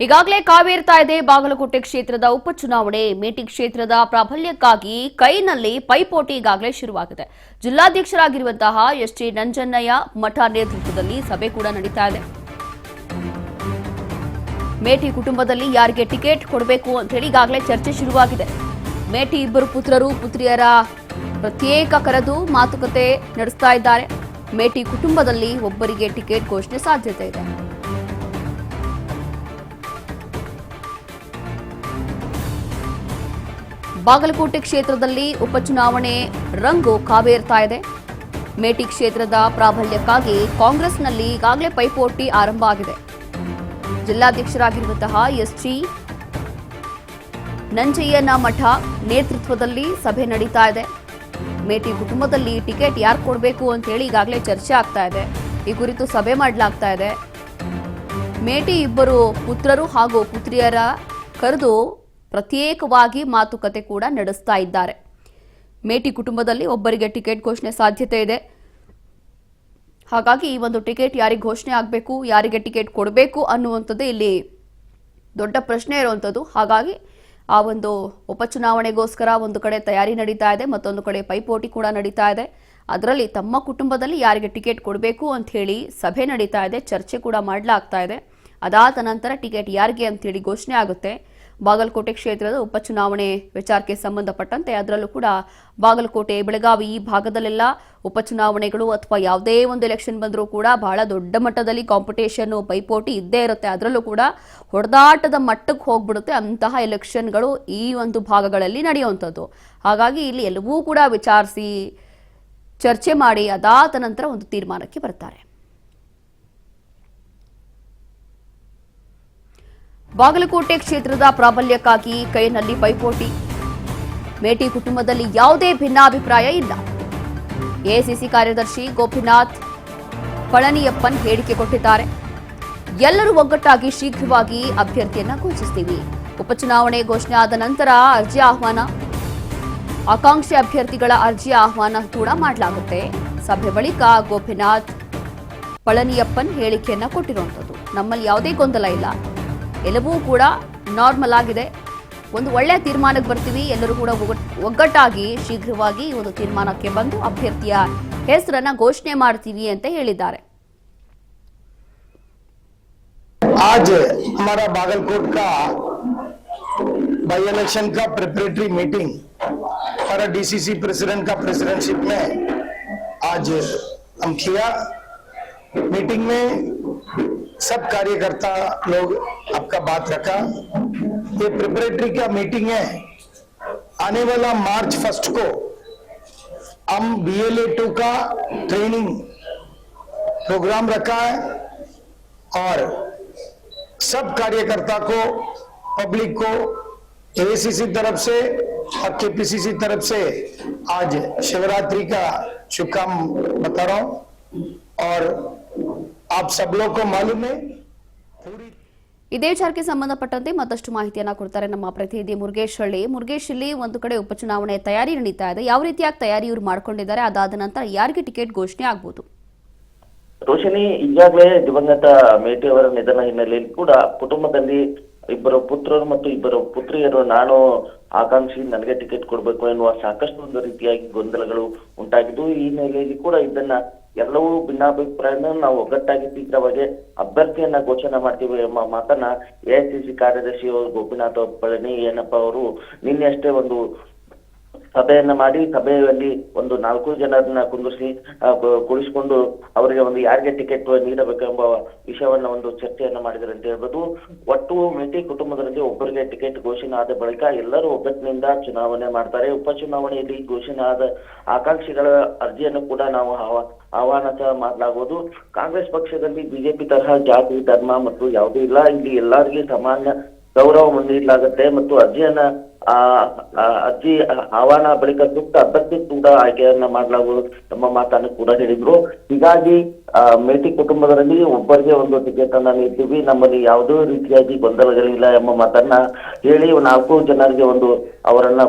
ಈಗಾಗಲೇ ಕಾವೇರ್ತಾ ಇದೆ ಬಾಗಲಕೋಟೆ ಕ್ಷೇತ್ರದ ಉಪಚುನಾವಣೆ. ಮೇಟಿ ಕ್ಷೇತ್ರದ ಪ್ರಾಬಲ್ಯಕ್ಕಾಗಿ ಕೈನಲ್ಲಿ ಪೈಪೋಟಿ ಈಗಾಗಲೇ ಶುರುವಾಗಿದೆ. ಜಿಲ್ಲಾಧ್ಯಕ್ಷರಾಗಿರುವಂತಹ ಎಸ್.ಟಿ. ನಂಜನ್ನಯ್ಯ ಮಠ ನೇತೃತ್ವದಲ್ಲಿ ಸಭೆ ಕೂಡ ನಡೀತಾ ಇದೆ. ಮೇಟಿ ಕುಟುಂಬದಲ್ಲಿ ಯಾರಿಗೆ ಟಿಕೆಟ್ ಕೊಡಬೇಕು ಅಂತ ಹೇಳಿ ಈಗಾಗಲೇ ಚರ್ಚೆ ಶುರುವಾಗಿದೆ. ಮೇಟಿ ಇಬ್ಬರು ಪುತ್ರರು ಪುತ್ರಿಯರ ಪ್ರತ್ಯೇಕ ಕರೆದು ಮಾತುಕತೆ ನಡೆಸ್ತಾ ಇದ್ದಾರೆ. ಮೇಟಿ ಕುಟುಂಬದಲ್ಲಿ ಒಬ್ಬರಿಗೆ ಟಿಕೆಟ್ ಘೋಷಣೆ ಸಾಧ್ಯತೆ ಇದೆ. ಬಾಗಲಕೋಟೆ ಕ್ಷೇತ್ರದಲ್ಲಿ ಉಪಚುನಾವಣೆ ರಂಗು ಕಾವೇರ್ತಾ ಇದೆ. ಮೇಟಿ ಕ್ಷೇತ್ರದ ಪ್ರಾಬಲ್ಯಕ್ಕಾಗಿ ಕಾಂಗ್ರೆಸ್ನಲ್ಲಿ ಈಗಾಗಲೇ ಪೈಪೋಟಿ ಆರಂಭ ಆಗಿದೆ. ಜಿಲ್ಲಾಧ್ಯಕ್ಷರಾಗಿರುವಂತಹ ಎಸ್.ಟಿ. ನಂಜಯ್ಯನ ಮಠ ನೇತೃತ್ವದಲ್ಲಿ ಸಭೆ ನಡೀತಾ ಇದೆ. ಮೇಟಿ ಕುಟುಂಬದಲ್ಲಿ ಟಿಕೆಟ್ ಯಾರು ಕೊಡಬೇಕು ಅಂತ ಹೇಳಿ ಈಗಾಗಲೇ ಚರ್ಚೆ ಆಗ್ತಾ ಇದೆ. ಈ ಕುರಿತು ಸಭೆ ಮಾಡಲಾಗ್ತಾ ಇದೆ. ಮೇಟಿ ಇಬ್ಬರು ಪುತ್ರರು ಹಾಗೂ ಪುತ್ರಿಯರ ಕರೆದು ಪ್ರತ್ಯೇಕವಾಗಿ ಮಾತುಕತೆ ಕೂಡ ನಡೆಸ್ತಾ ಇದ್ದಾರೆ. ಮೇಟಿ ಕುಟುಂಬದಲ್ಲಿ ಒಬ್ಬರಿಗೆ ಟಿಕೆಟ್ ಘೋಷಣೆ ಸಾಧ್ಯತೆ ಇದೆ. ಹಾಗಾಗಿ ಈ ಒಂದು ಟಿಕೆಟ್ ಯಾರಿಗೆ ಘೋಷಣೆ ಆಗಬೇಕು, ಯಾರಿಗೆ ಟಿಕೆಟ್ ಕೊಡಬೇಕು ಅನ್ನುವಂಥದ್ದು ಇಲ್ಲಿ ದೊಡ್ಡ ಪ್ರಶ್ನೆ ಇರುವಂಥದ್ದು. ಹಾಗಾಗಿ ಆ ಒಂದು ಉಪಚುನಾವಣೆಗೋಸ್ಕರ ಒಂದು ಕಡೆ ತಯಾರಿ ನಡೀತಾ ಇದೆ, ಮತ್ತೊಂದು ಕಡೆ ಪೈಪೋಟಿ ಕೂಡ ನಡೀತಾ ಇದೆ. ಅದರಲ್ಲಿ ತಮ್ಮ ಕುಟುಂಬದಲ್ಲಿ ಯಾರಿಗೆ ಟಿಕೆಟ್ ಕೊಡಬೇಕು ಅಂತ ಹೇಳಿ ಸಭೆ ನಡೀತಾ ಇದೆ, ಚರ್ಚೆ ಕೂಡ ಮಾಡಲಾಗ್ತಾ ಇದೆ. ಅದಾದ ನಂತರ ಟಿಕೆಟ್ ಯಾರಿಗೆ ಅಂತ ಹೇಳಿ ಘೋಷಣೆ ಆಗುತ್ತೆ. ಬಾಗಲಕೋಟೆ ಕ್ಷೇತ್ರದ ಉಪಚುನಾವಣೆ ವಿಚಾರಕ್ಕೆ ಸಂಬಂಧಪಟ್ಟಂತೆ ಅದರಲ್ಲೂ ಕೂಡ ಬಾಗಲಕೋಟೆ, ಬೆಳಗಾವಿ ಈ ಭಾಗದಲ್ಲೆಲ್ಲ ಉಪಚುನಾವಣೆಗಳು ಅಥವಾ ಯಾವುದೇ ಒಂದು ಎಲೆಕ್ಷನ್ ಬಂದರೂ ಕೂಡ ಬಹಳ ದೊಡ್ಡ ಮಟ್ಟದಲ್ಲಿ ಕಾಂಪಿಟೇಷನ್, ಪೈಪೋಟಿ ಇದ್ದೇ ಇರುತ್ತೆ. ಅದರಲ್ಲೂ ಕೂಡ ಹೊಡೆದಾಟದ ಮಟ್ಟಕ್ಕೆ ಹೋಗ್ಬಿಡುತ್ತೆ ಅಂತಹ ಎಲೆಕ್ಷನ್ಗಳು ಈ ಒಂದು ಭಾಗಗಳಲ್ಲಿ ನಡೆಯುವಂಥದ್ದು. ಹಾಗಾಗಿ ಇಲ್ಲಿ ಎಲ್ಲವೂ ಕೂಡ ವಿಚಾರಿಸಿ ಚರ್ಚೆ ಮಾಡಿ ಅದಾದ ನಂತರ ಒಂದು ತೀರ್ಮಾನಕ್ಕೆ ಬರ್ತಾರೆ. ಬಾಗಲಕೋಟೆ ಕ್ಷೇತ್ರದ ಪ್ರಾಬಲ್ಯಕ್ಕಾಗಿ ಕೈನಲ್ಲಿ ಪೈಪೋಟಿ. ಮೇಟಿ ಕುಟುಂಬದಲ್ಲಿ ಯಾವುದೇ ಭಿನ್ನಾಭಿಪ್ರಾಯ ಇಲ್ಲ. ಎಐಸಿಸಿ ಕಾರ್ಯದರ್ಶಿ ಗೋಪಿನಾಥ್ ಪಳನಿಯಪ್ಪನ್ ಹೇಳಿಕೆ ಕೊಟ್ಟಿದ್ದಾರೆ. ಎಲ್ಲರೂ ಒಗ್ಗಟ್ಟಾಗಿ ಶೀಘ್ರವಾಗಿ ಅಭ್ಯರ್ಥಿಯನ್ನ ಘೋಷಿಸ್ತೀವಿ. ಉಪಚುನಾವಣೆ ಘೋಷಣೆ ಆದ ನಂತರ ಅರ್ಜಿ ಆಹ್ವಾನ, ಆಕಾಂಕ್ಷಿ ಅಭ್ಯರ್ಥಿಗಳ ಅರ್ಜಿ ಆಹ್ವಾನ ಕೂಡ ಮಾಡಲಾಗುತ್ತೆ. ಸಭೆ ಬಳಿಕ ಗೋಪಿನಾಥ್ ಪಳನಿಯಪ್ಪನ್ ಹೇಳಿಕೆಯನ್ನ ಕೊಟ್ಟಿರುವಂಥದ್ದು. ನಮ್ಮಲ್ಲಿ ಯಾವುದೇ ಗೊಂದಲ ಇಲ್ಲ, ಎಲ್ಲವೂ ಕೂಡ ನಾರ್ಮಲ್ ಆಗಿದೆ, ಒಂದು ಒಳ್ಳೆಯ ತೀರ್ಮಾನಕ್ಕೆ ಬರ್ತೀವಿ, ಎಲ್ಲರೂ ಕೂಡ ಒಗ್ಗಟ್ಟಾಗಿ ಶೀಘ್ರವಾಗಿ ಒಂದು ತೀರ್ಮಾನಕ್ಕೆ ಬಂದು ಅಭ್ಯರ್ಥಿಯ ಹೆಸರನ್ನ ಘೋಷಣೆ ಮಾಡ್ತೀವಿ ಅಂತ ಹೇಳಿದ್ದಾರೆ. आज हमारा बागलकोट का बाई इलेक्शन का प्रिपरेटरी मीटिंग हमारा डीसीसी प्रेसिडेंट का प्रेसिडेंटशिप में आज हम किया। मीटिंग में सब कार्यकर्ता लोग आपका बात रखा। ये प्रिपरेटरी का मीटिंग है। आने वाला मार्च 1 को हम BLA2 का ट्रेनिंग प्रोग्राम रखा है और सब कार्यकर्ता को, पब्लिक को एआईसीसी तरफ से और केपीसीसी तरफ से आज शिवरात्रि का शुभकाम बता रहा हूं और आप सब लोग को मालूम है। ಇದೇ ವಿಚಾರಕ್ಕೆ ಸಂಬಂಧಪಟ್ಟಂತೆ ಮತ್ತಷ್ಟು ಮಾಹಿತಿಯನ್ನ ಕೊಡ್ತಾರೆ ನಮ್ಮ ಪ್ರತಿನಿಧಿ ಮುರುಗೇಶ್ ಹಳ್ಳಿ. ಮುರುಗೇಶ್, ಇಲ್ಲಿ ಒಂದು ಕಡೆ ಉಪಚುನಾವಣೆ ತಯಾರಿ ನಡೀತಾ ಇದೆ, ಯಾವ ರೀತಿಯಾಗಿ ತಯಾರಿ ಇವರು ಮಾಡ್ಕೊಂಡಿದ್ದಾರೆ, ಅದಾದ ನಂತರ ಯಾರಿಗೆ ಟಿಕೆಟ್ ಘೋಷಣೆ ಆಗ್ಬೋದು? ರೋಶಿನಿ, ಈಗಾಗಲೇ ದಿವಂಗತ ಮೇಟಿ ಅವರ ನಿಧನ ಹಿನ್ನೆಲೆಯಲ್ಲಿ ಕೂಡ ಕುಟುಂಬದಲ್ಲಿ ಇಬ್ಬರು ಪುತ್ರರು ಮತ್ತು ಇಬ್ಬರು ಪುತ್ರಿಯರು ನಾನು ಆಕಾಂಕ್ಷಿ, ನನಗೆ ಟಿಕೆಟ್ ಕೊಡಬೇಕು ಎನ್ನುವ ಸಾಕಷ್ಟು ಒಂದು ರೀತಿಯಾಗಿ ಗೊಂದಲಗಳು ಉಂಟಾಗಿದ್ದು, ಈ ಹಿನ್ನೆಲೆಯಲ್ಲಿ ಕೂಡ ಇದನ್ನ ಎಲ್ಲವೂ ಭಿನ್ನಾಭಿಪ್ರಾಯನ ನಾವು ಒಗ್ಗಟ್ಟಾಗಿ ಶೀಘ್ರವಾಗಿ ಅಭ್ಯರ್ಥಿಯನ್ನ ಘೋಷಣೆ ಮಾಡ್ತೀವಿ ಎಂಬ ಮಾತನ್ನ ಎಐಸಿಸಿ ಕಾರ್ಯದರ್ಶಿ ಗೋಪಿನಾಥ್ ಪಳನಿ ಏನಪ್ಪ ಅವರು ನಿನ್ನೆ ಅಷ್ಟೇ ಒಂದು ಸಭೆಯನ್ನ ಮಾಡಿ, ಸಭೆಯಲ್ಲಿ ಒಂದು 4 ಜನರನ್ನ ಕುಂದಿರಿಸಿ ಕುಳಿಸಿಕೊಂಡು ಅವರಿಗೆ ಒಂದು ಯಾರಿಗೆ ಟಿಕೆಟ್ ನೀಡಬೇಕೆಂಬ ವಿಷಯವನ್ನ ಒಂದು ಚರ್ಚೆಯನ್ನ ಮಾಡಿದರೆ ಅಂತ ಹೇಳ್ಬೋದು. ಒಟ್ಟು ಮೇಟಿ ಕುಟುಂಬದಲ್ಲಿ ಒಬ್ಬರಿಗೆ ಟಿಕೆಟ್ ಘೋಷಣೆ ಆದ ಬಳಿಕ ಎಲ್ಲರೂ ಒಗ್ಗಟ್ಟಿನಿಂದ ಚುನಾವಣೆ ಮಾಡ್ತಾರೆ. ಉಪಚುನಾವಣೆಯಲ್ಲಿ ಘೋಷಣೆ ಆದ ಆಕಾಂಕ್ಷಿಗಳ ಅರ್ಜಿಯನ್ನು ಕೂಡ ನಾವು ಆಹ್ವಾನ ಮಾಡಲಾಗುವುದು. ಕಾಂಗ್ರೆಸ್ ಪಕ್ಷದಲ್ಲಿ ಬಿಜೆಪಿ ತರಹ ಜಾತಿ, ಧರ್ಮ ಮತ್ತು ಯಾವುದೂ ಇಲ್ಲ. ಇಲ್ಲಿ ಎಲ್ಲರಿಗೂ ಸಾಮಾನ್ಯ ಗೌರವ ನೀಡಲಾಗುತ್ತೆ ಮತ್ತು ಅರ್ಜಿ ಆಹ್ವಾನ ಬಳಿಕ ಸೂಕ್ತ ಅಭ್ಯರ್ಥಿ ಕೂಡ ಆಯ್ಕೆಯನ್ನ ಮಾಡಲಾಗುವುದು ತಮ್ಮ ಮಾತನ್ನು ಕೂಡ ಹೇಳಿದ್ರು. ಹೀಗಾಗಿ ಮೇಟಿ ಕುಟುಂಬದಲ್ಲಿ ಒಬ್ಬರಿಗೆ ಒಂದು ಟಿಕೆಟ್ ಅನ್ನ ನೀಡ್ತೀವಿ, ನಮ್ಮಲ್ಲಿ ಯಾವುದೇ ರೀತಿಯಾಗಿ ಗೊಂದಲಗಳಿಲ್ಲ ಎಂಬ ಮಾತನ್ನ ಹೇಳಿ 4 ಜನರಿಗೆ ಒಂದು ಅವರನ್ನ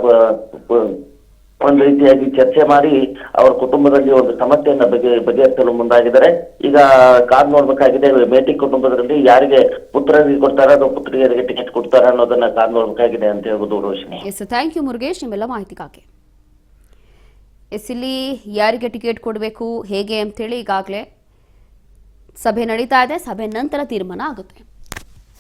ಒಂದು ರೀತಿಯಾಗಿ ಚರ್ಚೆ ಮಾಡಿ ಅವರ ಕುಟುಂಬದಲ್ಲಿ ಒಂದು ಸಮಸ್ಯೆಯನ್ನ ಬಗೆಹರಿಸಲು ಮುಂದಾಗಿದ್ದಾರೆ. ಈಗ ಕಾದ್ ನೋಡ್ಬೇಕಾಗಿದೆ, ಮೇಟಿ ಕುಟುಂಬದಲ್ಲಿ ಯಾರಿಗೆ ಪುತ್ರರಿಗೆ ಕೊಡ್ತಾರ ಅಥವಾ ಪುತ್ರಿಯರಿಗೆ ಟಿಕೆಟ್ ಕೊಡ್ತಾರ ಅನ್ನೋದನ್ನ ಕಾದ್ ನೋಡ್ಬೇಕಾಗಿದೆ ಅಂತ ಹೇಳ್ಬೋದು Roshini. Yes, thank you Murugesh ನಿಮ್ಮೆಲ್ಲ ಮಾಹಿತಿಗಾಗಿ. ಎಸ್, ಇಲ್ಲಿ ಯಾರಿಗೆ ಟಿಕೆಟ್ ಕೊಡಬೇಕು ಹೇಗೆ ಅಂತೇಳಿ ಈಗಾಗಲೇ ಸಭೆ ನಡೀತಾ ಇದೆ. ಸಭೆ ನಂತರ ತೀರ್ಮಾನ ಆಗುತ್ತೆ.